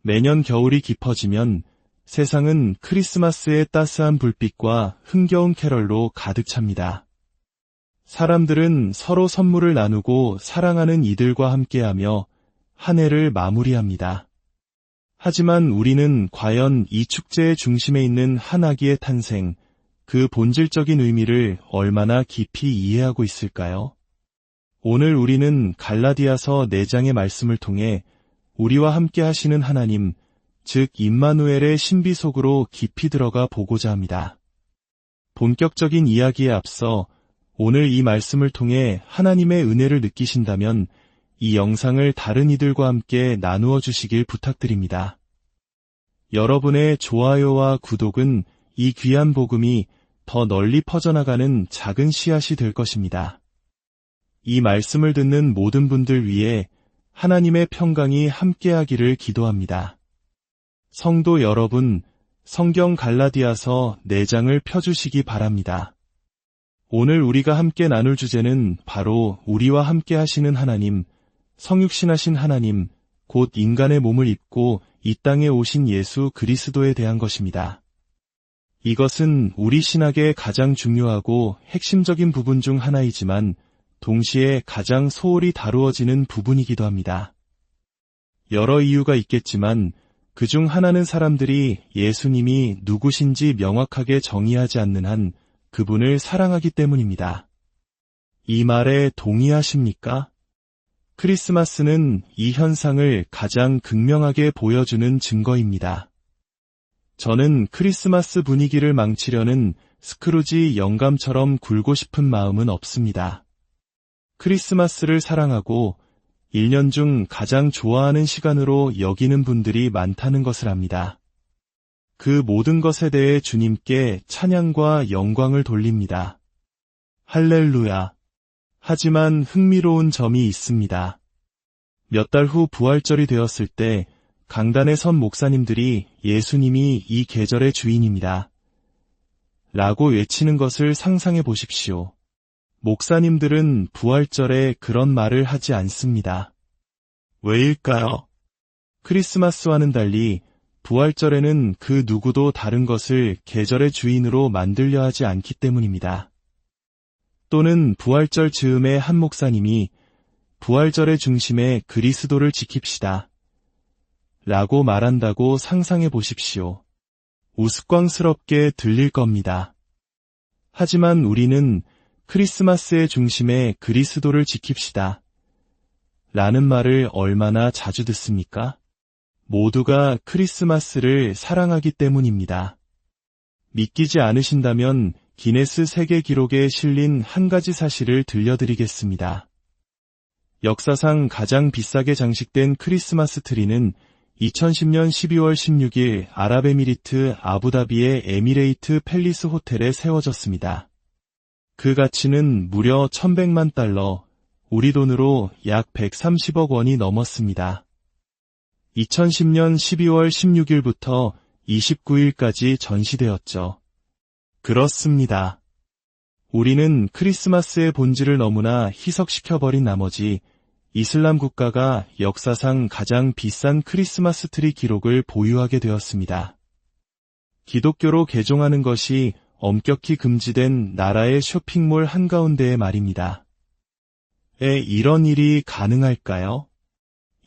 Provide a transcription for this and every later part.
매년 겨울이 깊어지면 세상은 크리스마스의 따스한 불빛과 흥겨운 캐럴로 가득 찹니다. 사람들은 서로 선물을 나누고 사랑하는 이들과 함께하며 한 해를 마무리합니다. 하지만 우리는 과연 이 축제의 중심에 있는 한 아기의 탄생, 그 본질적인 의미를 얼마나 깊이 이해하고 있을까요? 오늘 우리는 갈라디아서 4장의 말씀을 통해 우리와 함께 하시는 하나님, 즉 임마누엘의 신비 속으로 깊이 들어가 보고자 합니다. 본격적인 이야기에 앞서 오늘 이 말씀을 통해 하나님의 은혜를 느끼신다면 이 영상을 다른 이들과 함께 나누어 주시길 부탁드립니다. 여러분의 좋아요와 구독은 이 귀한 복음이 더 널리 퍼져나가는 작은 씨앗이 될 것입니다. 이 말씀을 듣는 모든 분들 위해 하나님의 평강이 함께하기를 기도합니다. 성도 여러분, 성경 갈라디아서 4장을 펴주시기 바랍니다. 오늘 우리가 함께 나눌 주제는 바로 우리와 함께 하시는 하나님, 성육신하신 하나님, 곧 인간의 몸을 입고 이 땅에 오신 예수 그리스도에 대한 것입니다. 이것은 우리 신학의 가장 중요하고 핵심적인 부분 중 하나이지만 동시에 가장 소홀히 다루어지는 부분이기도 합니다. 여러 이유가 있겠지만 그중 하나는 사람들이 예수님이 누구신지 명확하게 정의하지 않는 한 그분을 사랑하기 때문입니다. 이 말에 동의하십니까? 크리스마스는 이 현상을 가장 극명하게 보여주는 증거입니다. 저는 크리스마스 분위기를 망치려는 스크루지 영감처럼 굴고 싶은 마음은 없습니다. 크리스마스를 사랑하고 1년 중 가장 좋아하는 시간으로 여기는 분들이 많다는 것을 압니다. 그 모든 것에 대해 주님께 찬양과 영광을 돌립니다. 할렐루야. 하지만 흥미로운 점이 있습니다. 몇 달 후 부활절이 되었을 때 강단에 선 목사님들이 예수님이 이 계절의 주인입니다. 라고 외치는 것을 상상해 보십시오. 목사님들은 부활절에 그런 말을 하지 않습니다. 왜일까요? 크리스마스와는 달리 부활절에는 그 누구도 다른 것을 계절의 주인으로 만들려 하지 않기 때문입니다. 또는 부활절 즈음에 한 목사님이 부활절의 중심에 그리스도를 지킵시다. 라고 말한다고 상상해 보십시오. 우스꽝스럽게 들릴 겁니다. 하지만 우리는 크리스마스의 중심에 그리스도를 지킵시다. 라는 말을 얼마나 자주 듣습니까? 모두가 크리스마스를 사랑하기 때문입니다. 믿기지 않으신다면 기네스 세계 기록에 실린 한 가지 사실을 들려드리겠습니다. 역사상 가장 비싸게 장식된 크리스마스 트리는 2010년 12월 16일 아랍에미리트 아부다비의 에미레이트 팰리스 호텔에 세워졌습니다. 그 가치는 무려 1100만 달러, 우리 돈으로 약 130억 원이 넘었습니다. 2010년 12월 16일부터 29일까지 전시되었죠. 그렇습니다. 우리는 크리스마스의 본질을 너무나 희석시켜버린 나머지 이슬람 국가가 역사상 가장 비싼 크리스마스 트리 기록을 보유하게 되었습니다. 기독교로 개종하는 것이 엄격히 금지된 나라의 쇼핑몰 한가운데에 말입니다. 이런 일이 가능할까요?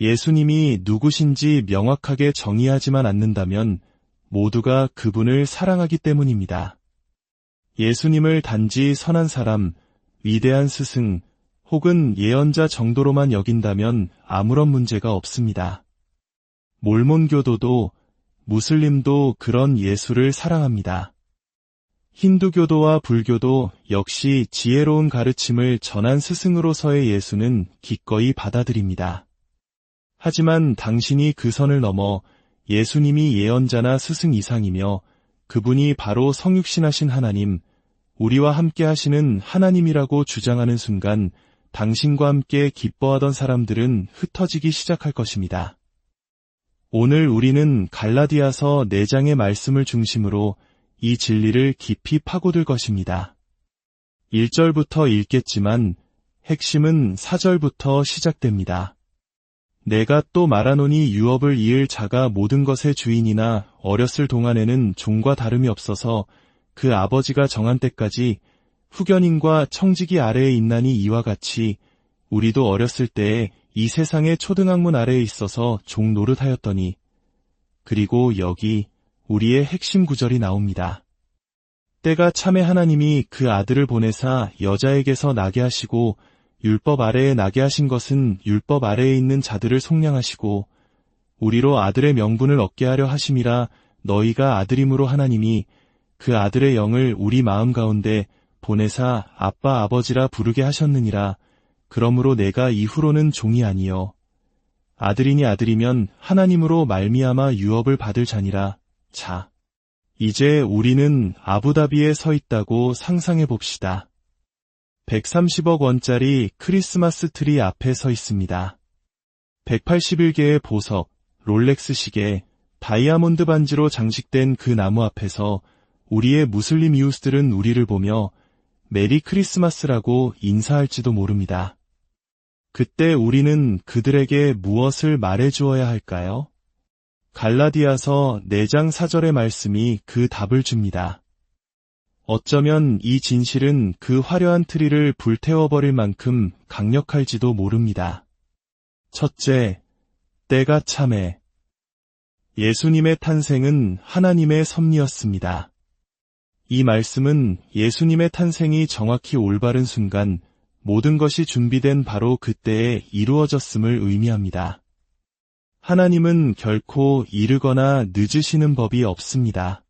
예수님이 누구신지 명확하게 정의하지만 않는다면 모두가 그분을 사랑하기 때문입니다. 예수님을 단지 선한 사람, 위대한 스승, 혹은 예언자 정도로만 여긴다면 아무런 문제가 없습니다. 몰몬교도도 무슬림도 그런 예수를 사랑합니다. 힌두교도와 불교도 역시 지혜로운 가르침을 전한 스승으로서의 예수는 기꺼이 받아들입니다. 하지만 당신이 그 선을 넘어 예수님이 예언자나 스승 이상이며 그분이 바로 성육신하신 하나님, 우리와 함께 하시는 하나님이라고 주장하는 순간 당신과 함께 기뻐하던 사람들은 흩어지기 시작할 것입니다. 오늘 우리는 갈라디아서 4장의 말씀을 중심으로 이 진리를 깊이 파고들 것입니다. 1절부터 읽겠지만 핵심은 4절부터 시작됩니다. 내가 또 말하노니 유업을 이을 자가 모든 것의 주인이나 어렸을 동안에는 종과 다름이 없어서 그 아버지가 정한 때까지 후견인과 청지기 아래에 있나니 이와 같이 우리도 어렸을 때에 이 세상의 초등학문 아래에 있어서 종 노릇하였더니. 그리고 여기 우리의 핵심 구절이 나옵니다. 때가 참에 하나님이 그 아들을 보내사 여자에게서 나게 하시고 율법 아래에 나게 하신 것은 율법 아래에 있는 자들을 속량하시고 우리로 아들의 명분을 얻게 하려 하심이라. 너희가 아들임으로 하나님이 그 아들의 영을 우리 마음 가운데 보내사 아빠 아버지라 부르게 하셨느니라. 그러므로 내가 이후로는 종이 아니요 아들이니 아들이면 하나님으로 말미암아 유업을 받을 자니라. 자, 이제 우리는 아부다비에 서 있다고 상상해 봅시다. 130억 원짜리 크리스마스 트리 앞에 서 있습니다. 181개의 보석, 롤렉스 시계, 다이아몬드 반지로 장식된 그 나무 앞에서 우리의 무슬림 이웃들은 우리를 보며 메리 크리스마스라고 인사할지도 모릅니다. 그때 우리는 그들에게 무엇을 말해주어야 할까요? 갈라디아서 4장 4절의 말씀이 그 답을 줍니다. 어쩌면 이 진실은 그 화려한 트리를 불태워버릴 만큼 강력할지도 모릅니다. 첫째, 때가 참에. 예수님의 탄생은 하나님의 섭리였습니다. 이 말씀은 예수님의 탄생이 정확히 올바른 순간 모든 것이 준비된 바로 그때에 이루어졌음을 의미합니다. 하나님은 결코 이르거나 늦으시는 법이 없습니다.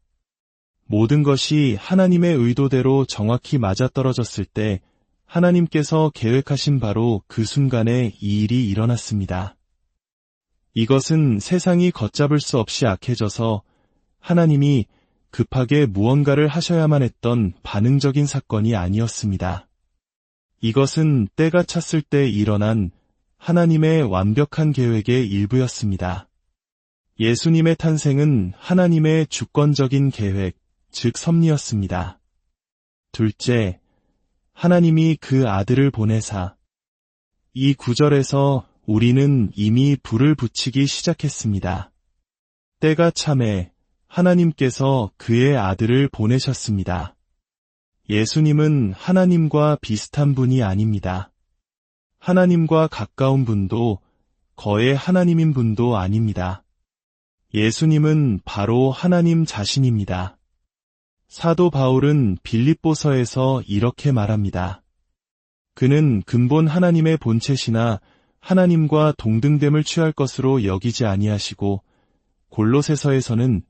모든 것이 하나님의 의도대로 정확히 맞아떨어졌을 때 하나님께서 계획하신 바로 그 순간에 이 일이 일어났습니다. 이것은 세상이 걷잡을 수 없이 악해져서 하나님이 급하게 무언가를 하셔야만 했던 반응적인 사건이 아니었습니다. 이것은 때가 찼을 때 일어난 하나님의 완벽한 계획의 일부였습니다. 예수님의 탄생은 하나님의 주권적인 계획, 즉 섭리였습니다. 둘째, 하나님이 그 아들을 보내사. 이 구절에서 우리는 이미 불을 붙이기 시작했습니다. 때가 참에 하나님께서 그의 아들을 보내셨습니다. 예수님은 하나님과 비슷한 분이 아닙니다. 하나님과 가까운 분도 거의 하나님인 분도 아닙니다. 예수님은 바로 하나님 자신입니다. 사도 바울은 빌립보서에서 이렇게 말합니다. 그는 근본 하나님의 본체시나 하나님과 동등됨을 취할 것으로 여기지 아니하시고 골로새서에서는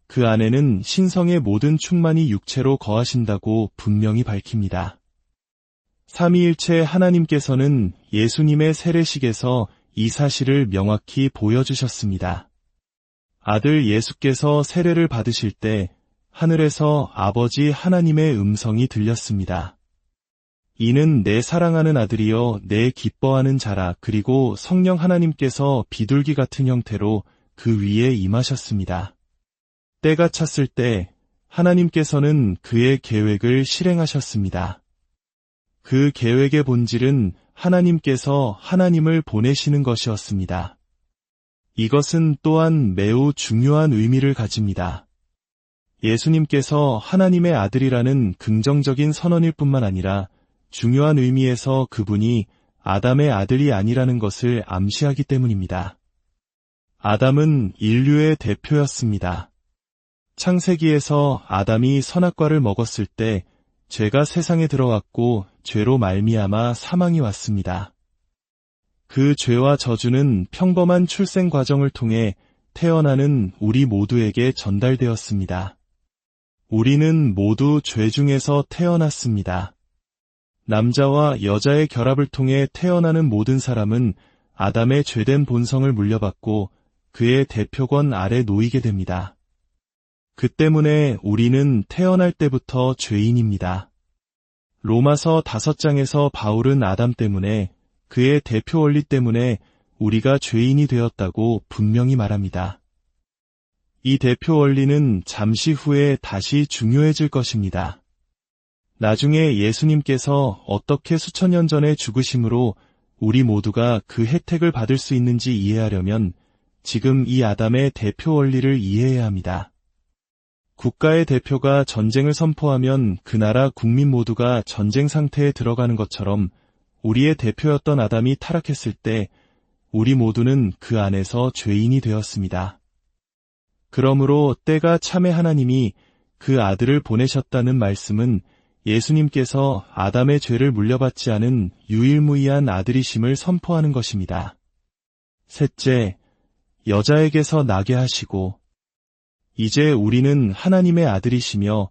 그 안에는 신성의 모든 충만이 육체로 거하신다고 분명히 밝힙니다. 삼위일체 하나님께서는 예수님의 세례식에서 이 사실을 명확히 보여주셨습니다. 아들 예수께서 세례를 받으실 때 하늘에서 아버지 하나님의 음성이 들렸습니다. 이는 내 사랑하는 아들이여 내 기뻐하는 자라. 그리고 성령 하나님께서 비둘기 같은 형태로 그 위에 임하셨습니다. 때가 찼을 때 하나님께서는 그의 계획을 실행하셨습니다. 그 계획의 본질은 하나님께서 하나님을 보내시는 것이었습니다. 이것은 또한 매우 중요한 의미를 가집니다. 예수님께서 하나님의 아들이라는 긍정적인 선언일 뿐만 아니라 중요한 의미에서 그분이 아담의 아들이 아니라는 것을 암시하기 때문입니다. 아담은 인류의 대표였습니다. 창세기에서 아담이 선악과를 먹었을 때 죄가 세상에 들어왔고 죄로 말미암아 사망이 왔습니다. 그 죄와 저주는 평범한 출생 과정을 통해 태어나는 우리 모두에게 전달되었습니다. 우리는 모두 죄 중에서 태어났습니다. 남자와 여자의 결합을 통해 태어나는 모든 사람은 아담의 죄된 본성을 물려받고 그의 대표권 아래 놓이게 됩니다. 그 때문에 우리는 태어날 때부터 죄인입니다. 로마서 5장에서 바울은 아담 때문에 그의 대표 원리 때문에 우리가 죄인이 되었다고 분명히 말합니다. 이 대표 원리는 잠시 후에 다시 중요해질 것입니다. 나중에 예수님께서 어떻게 수천 년 전에 죽으심으로 우리 모두가 그 혜택을 받을 수 있는지 이해하려면 지금 이 아담의 대표 원리를 이해해야 합니다. 국가의 대표가 전쟁을 선포하면 그 나라 국민 모두가 전쟁 상태에 들어가는 것처럼 우리의 대표였던 아담이 타락했을 때 우리 모두는 그 안에서 죄인이 되었습니다. 그러므로 때가 참에 하나님이 그 아들을 보내셨다는 말씀은 예수님께서 아담의 죄를 물려받지 않은 유일무이한 아들이심을 선포하는 것입니다. 셋째, 여자에게서 나게 하시고 이제 우리는 하나님의 아들이시며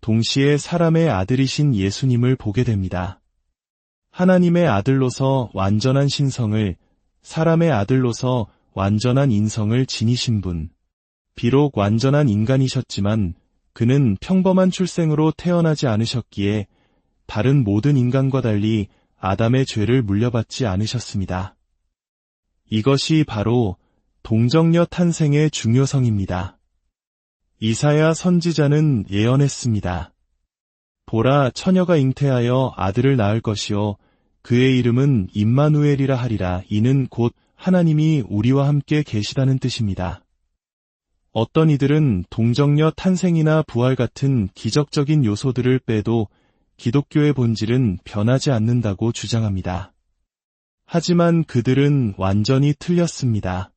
동시에 사람의 아들이신 예수님을 보게 됩니다. 하나님의 아들로서 완전한 신성을, 사람의 아들로서 완전한 인성을 지니신 분. 비록 완전한 인간이셨지만 그는 평범한 출생으로 태어나지 않으셨기에 다른 모든 인간과 달리 아담의 죄를 물려받지 않으셨습니다. 이것이 바로 동정녀 탄생의 중요성입니다. 이사야 선지자는 예언했습니다. 보라, 처녀가 잉태하여 아들을 낳을 것이요 그의 이름은 임마누엘이라 하리라. 이는 곧 하나님이 우리와 함께 계시다는 뜻입니다. 어떤 이들은 동정녀 탄생이나 부활 같은 기적적인 요소들을 빼도 기독교의 본질은 변하지 않는다고 주장합니다. 하지만 그들은 완전히 틀렸습니다.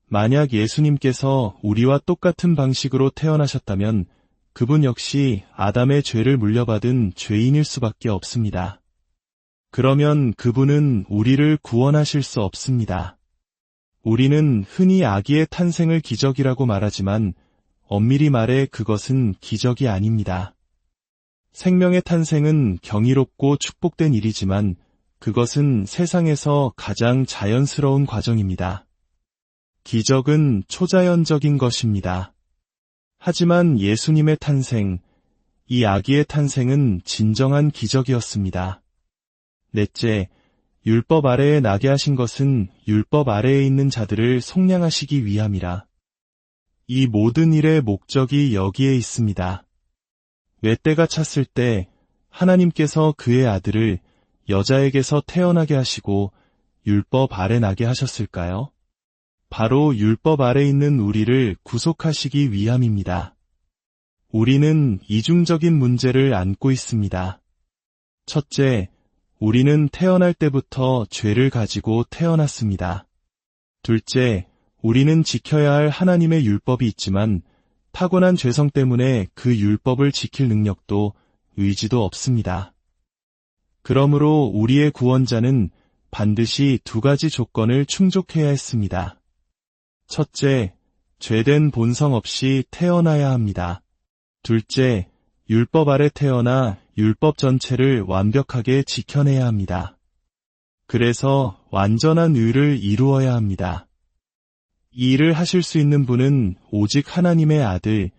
만약 예수님께서 우리와 똑같은 방식으로 태어나셨다면 그분 역시 아담의 죄를 물려받은 죄인일 수밖에 없습니다. 그러면 그분은 우리를 구원하실 수 없습니다. 우리는 흔히 아기의 탄생을 기적이라고 말하지만 엄밀히 말해 그것은 기적이 아닙니다. 생명의 탄생은 경이롭고 축복된 일이지만 그것은 세상에서 가장 자연스러운 과정입니다. 기적은 초자연적인 것입니다. 하지만 예수님의 탄생, 이 아기의 탄생은 진정한 기적이었습니다. 넷째, 율법 아래에 나게 하신 것은 율법 아래에 있는 자들을 속량하시기 위함이라. 이 모든 일의 목적이 여기에 있습니다. 왜 때가 찼을 때 하나님께서 그의 아들을 여자에게서 태어나게 하시고 율법 아래 나게 하셨을까요? 바로 율법 아래 있는 우리를 구속하시기 위함입니다. 우리는 이중적인 문제를 안고 있습니다. 첫째, 우리는 태어날 때부터 죄를 가지고 태어났습니다. 둘째, 우리는 지켜야 할 하나님의 율법이 있지만 타고난 죄성 때문에 그 율법을 지킬 능력도 의지도 없습니다. 그러므로 우리의 구원자는 반드시 두 가지 조건을 충족해야 했습니다. 첫째, 죄된 본성 없이 태어나야 합니다. 둘째, 율법 아래 태어나 율법 전체를 완벽하게 지켜내야 합니다. 그래서 완전한 의를 이루어야 합니다. 이 일을 하실 수 있는 분은 오직 하나님의 아들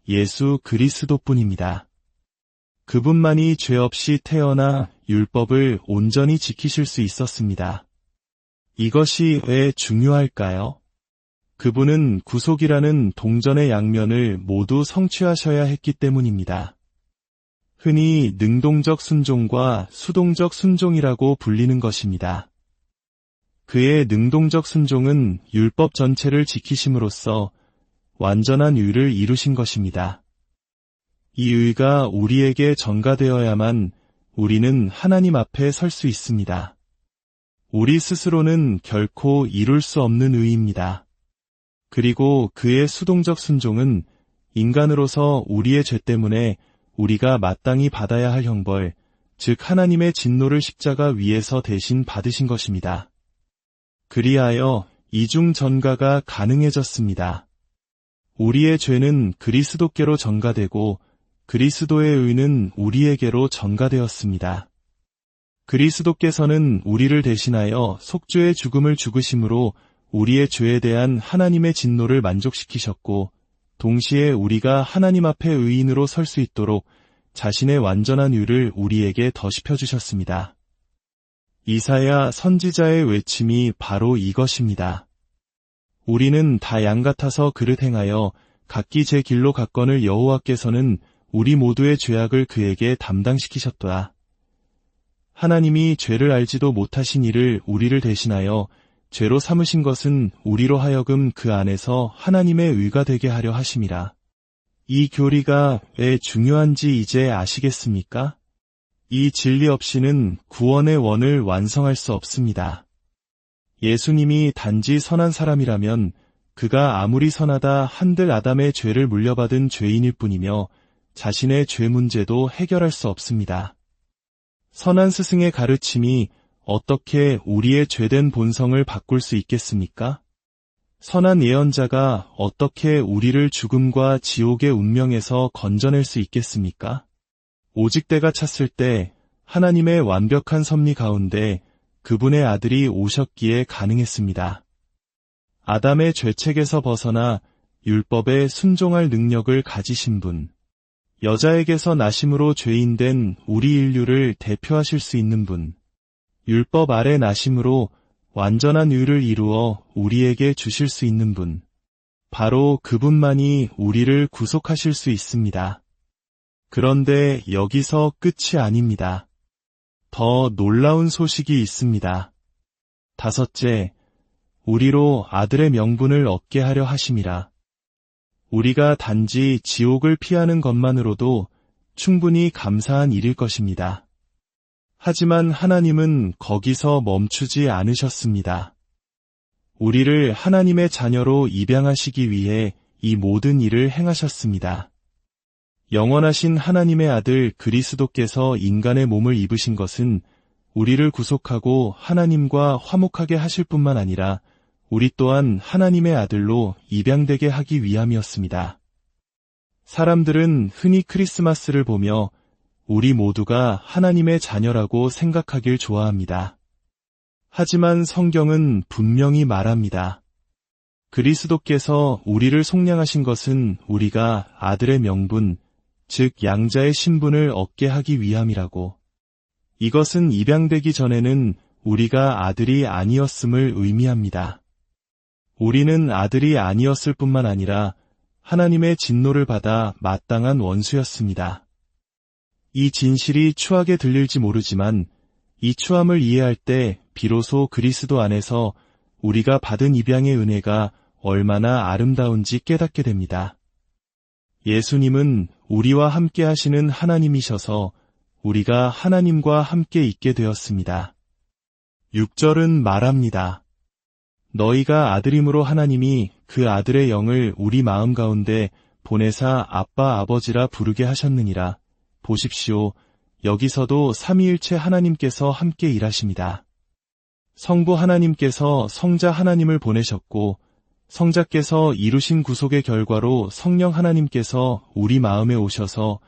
예수 그리스도뿐입니다. 그분만이 죄 없이 태어나 율법을 온전히 지키실 수 있었습니다. 이것이 왜 중요할까요? 그분은 구속이라는 동전의 양면을 모두 성취하셔야 했기 때문입니다. 흔히 능동적 순종과 수동적 순종이라고 불리는 것입니다. 그의 능동적 순종은 율법 전체를 지키심으로써 완전한 의를 이루신 것입니다. 이 의가 우리에게 전가되어야만 우리는 하나님 앞에 설 수 있습니다. 우리 스스로는 결코 이룰 수 없는 의입니다. 그리고 그의 수동적 순종은 인간으로서 우리의 죄 때문에 우리가 마땅히 받아야 할 형벌, 즉 하나님의 진노를 십자가 위에서 대신 받으신 것입니다. 그리하여 이중 전가가 가능해졌습니다. 우리의 죄는 그리스도께로 전가되고 그리스도의 의는 우리에게로 전가되었습니다. 그리스도께서는 우리를 대신하여 속죄의 죽음을 죽으심으로 우리의 죄에 대한 하나님의 진노를 만족시키셨고 동시에 우리가 하나님 앞에 의인으로 설 수 있도록 자신의 완전한 의를 우리에게 더시켜 주셨습니다. 이사야 선지자의 외침이 바로 이것입니다. 우리는 다 양 같아서 그릇 행하여 각기 제 길로 갔거늘 여호와께서는 우리 모두의 죄악을 그에게 담당시키셨도다. 하나님이 죄를 알지도 못하신 이를 우리를 대신하여 죄로 삼으신 것은 우리로 하여금 그 안에서 하나님의 의가 되게 하려 하심이라. 이 교리가 왜 중요한지 이제 아시겠습니까? 이 진리 없이는 구원의 원을 완성할 수 없습니다. 예수님이 단지 선한 사람이라면 그가 아무리 선하다 한들 아담의 죄를 물려받은 죄인일 뿐이며 자신의 죄 문제도 해결할 수 없습니다. 선한 스승의 가르침이 어떻게 우리의 죄된 본성을 바꿀 수 있겠습니까? 선한 예언자가 어떻게 우리를 죽음과 지옥의 운명에서 건져낼 수 있겠습니까? 오직 때가 찼을 때 하나님의 완벽한 섭리 가운데 그분의 아들이 오셨기에 가능했습니다. 아담의 죄책에서 벗어나 율법에 순종할 능력을 가지신 분, 여자에게서 나심으로 죄인된 우리 인류를 대표하실 수 있는 분, 율법 아래 나심으로 완전한 의를 이루어 우리에게 주실 수 있는 분, 바로 그분만이 우리를 구속하실 수 있습니다. 그런데 여기서 끝이 아닙니다. 더 놀라운 소식이 있습니다. 다섯째, 우리로 아들의 명분을 얻게 하려 하심이라. 우리가 단지 지옥을 피하는 것만으로도 충분히 감사한 일일 것입니다. 하지만 하나님은 거기서 멈추지 않으셨습니다. 우리를 하나님의 자녀로 입양하시기 위해 이 모든 일을 행하셨습니다. 영원하신 하나님의 아들 그리스도께서 인간의 몸을 입으신 것은 우리를 구속하고 하나님과 화목하게 하실 뿐만 아니라 우리 또한 하나님의 아들로 입양되게 하기 위함이었습니다. 사람들은 흔히 크리스마스를 보며 우리 모두가 하나님의 자녀라고 생각하길 좋아합니다. 하지만 성경은 분명히 말합니다. 그리스도께서 우리를 속량하신 것은 우리가 아들의 명분, 즉 양자의 신분을 얻게 하기 위함이라고. 이것은 입양되기 전에는 우리가 아들이 아니었음을 의미합니다. 우리는 아들이 아니었을 뿐만 아니라 하나님의 진노를 받아 마땅한 원수였습니다. 이 진실이 추하게 들릴지 모르지만 이 추함을 이해할 때 비로소 그리스도 안에서 우리가 받은 입양의 은혜가 얼마나 아름다운지 깨닫게 됩니다. 예수님은 우리와 함께 하시는 하나님이셔서 우리가 하나님과 함께 있게 되었습니다. 6절은 말합니다. 너희가 아들임으로 하나님이 그 아들의 영을 우리 마음 가운데 보내사 아빠 아버지라 부르게 하셨느니라. 보십시오. 여기서도 삼위일체 하나님께서 함께 일하십니다. 성부 하나님께서 성자 하나님을 보내셨고 성자께서 이루신 구속의 결과로 성령 하나님께서 우리 마음에 오셔서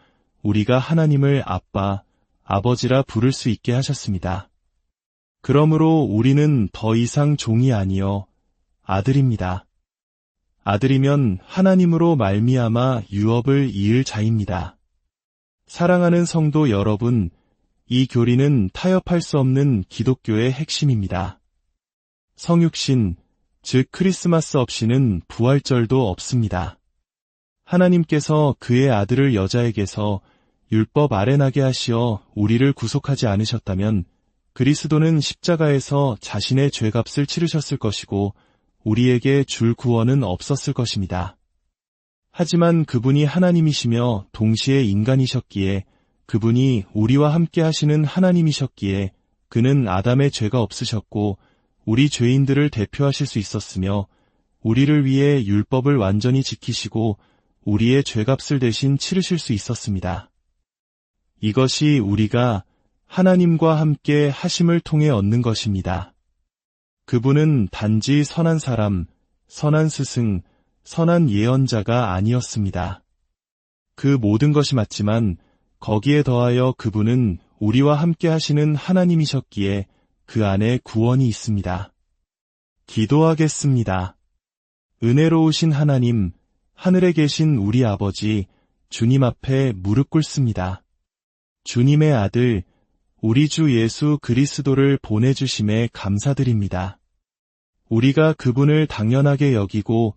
우리가 하나님을 아빠, 아버지라 부를 수 있게 하셨습니다. 그러므로 우리는 더 이상 종이 아니여 아들입니다. 아들이면 하나님으로 말미암아 유업을 이을 자입니다. 사랑하는 성도 여러분, 이 교리는 타협할 수 없는 기독교의 핵심입니다. 성육신, 즉 크리스마스 없이는 부활절도 없습니다. 하나님께서 그의 아들을 여자에게서 율법 아래 나게 하시어 우리를 구속하지 않으셨다면 그리스도는 십자가에서 자신의 죄값을 치르셨을 것이고 우리에게 줄 구원은 없었을 것입니다. 하지만 그분이 하나님이시며 동시에 인간이셨기에 그분이 우리와 함께 하시는 하나님이셨기에 그는 아담의 죄가 없으셨고 우리 죄인들을 대표하실 수 있었으며 우리를 위해 율법을 완전히 지키시고 우리의 죄값을 대신 치르실 수 있었습니다. 이것이 우리가 하나님과 함께 하심을 통해 얻는 것입니다. 그분은 단지 선한 사람, 선한 스승, 선한 예언자가 아니었습니다. 그 모든 것이 맞지만 거기에 더하여 그분은 우리와 함께 하시는 하나님이셨기에 그 안에 구원이 있습니다. 기도하겠습니다. 은혜로우신 하나님, 하늘에 계신 우리 아버지, 주님 앞에 무릎 꿇습니다. 주님의 아들, 우리 주 예수 그리스도를 보내주심에 감사드립니다. 우리가 그분을 당연하게 여기고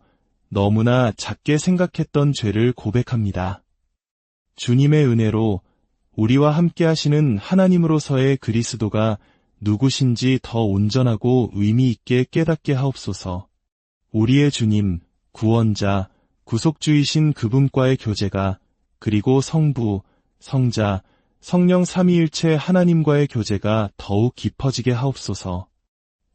너무나 작게 생각했던 죄를 고백합니다. 주님의 은혜로 우리와 함께 하시는 하나님으로서의 그리스도가 누구신지 더 온전하고 의미 있게 깨닫게 하옵소서. 우리의 주님, 구원자, 구속주이신 그분과의 교제가, 그리고 성부, 성자, 성령 삼위일체 하나님과의 교제가 더욱 깊어지게 하옵소서.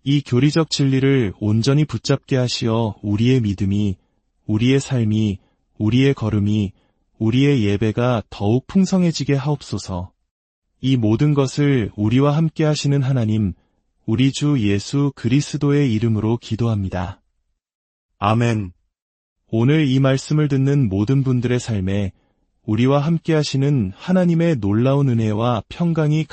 이 교리적 진리를 온전히 붙잡게 하시어 우리의 믿음이, 우리의 삶이, 우리의 걸음이, 우리의 예배가 더욱 풍성해지게 하옵소서. 이 모든 것을 우리와 함께 하시는 하나님, 우리 주 예수 그리스도의 이름으로 기도합니다. 아멘. 오늘 이 말씀을 듣는 모든 분들의 삶에 우리와 함께 하시는 하나님의 놀라운 은혜와 평강이